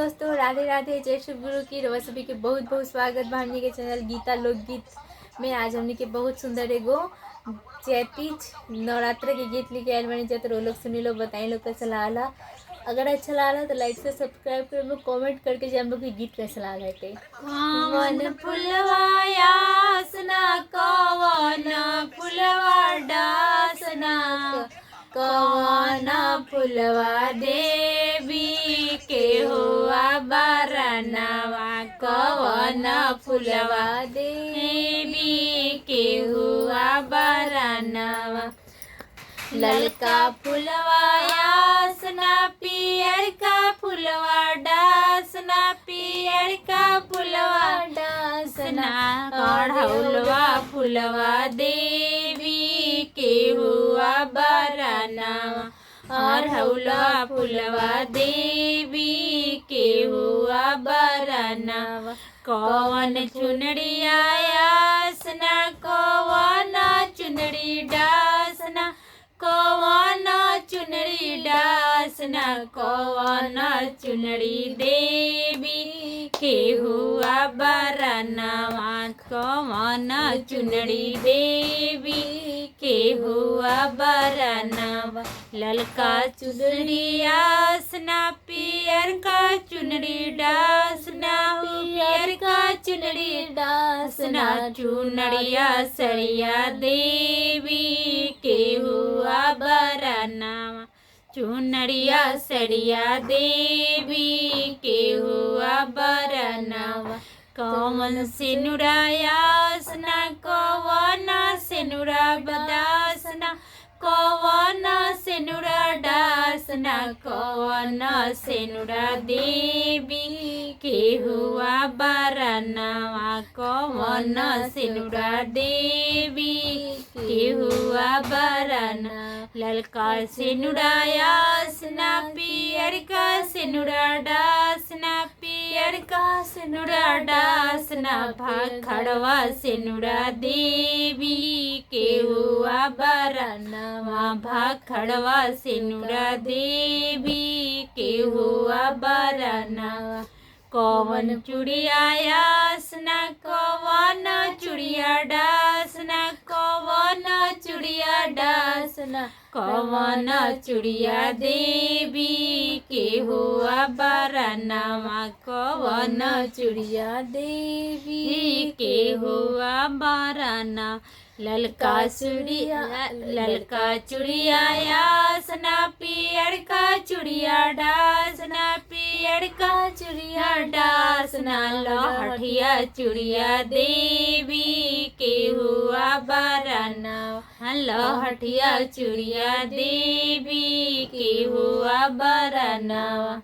दोस्तों राधे राधे, जय शिव गुरु की रवा सभी के बहुत बहुत स्वागत बा हमनी के चैनल गीता लोकगीत में। आज हमनी के बहुत सुंदर एगो जयतीज नवरात्र के गीत लेके आयल बनी। जब वो लोग सुनी लो, बताई लोग कैसा लागला। अगर अच्छा लागला तो लाइक से सब्सक्राइब कर, कमेंट करके जे हम लोग के गीत कैसा लागल। कौन फुलवाया सना, कौन फुलवा डासना, कौन फुलवा देवी के हुआ बरनवा, कौन फुलवा देवी के हुआ बरनवा। ललका फुलवा यासना, पियर का फुलवा डासना, पियर का फुलवा डासना, कढ़ौलवा फुलवा देवी के हुआ बरनवा, अढ़ौलवा फुलवा देवी के हुआ बरनवा। कौन चुनरिया यासना, कौन चुनरी डासना, कौन चुनरी डासना, कौन चुनरी देवी के हुआ बरनवा, कौन चुनरी देवी के हुआ बरनवा। ललका चुनरी आसना, पियर का चुनरी डासना, पियर का चुनरी डासना, चुनरिया सरिया देवी के हुआ बरनवा, चुनरिया सरिया देवी के हुआ बरनवा। कौन सिनुरायासना, कौन सिनुरा बदासना, कौन सिनुरा डासना, कौन सिनुरा देवी के हुआ बरनवा, कौन सिनुरा देवी के हुआ बरनवा। ललका सिनुरा यासना, पियर का सिनुरा डासना, पियर का सिनुरा डासना, भाखड़वा सिनुरा देवी के हुआ बरनवा, भाखड़वा सिनुरा देवी के हुआ बरनवा। कौन चूड़िया यासना, कौन चूड़िया डासना, कौन चूड़िया डासना, कौन चूड़िया देवी के हुआ बरनवा, कौन चूड़िया देवी के हुआ बरनवा। ललका चूड़िया, ललका चूड़िया यासना, पियर का चूड़िया डासना, पियर का चूड़िया डासना, लहठिया चूड़िया देवी के हुआ बरनवा, लहठिया चूड़िया देवी के हुआ बरनवा।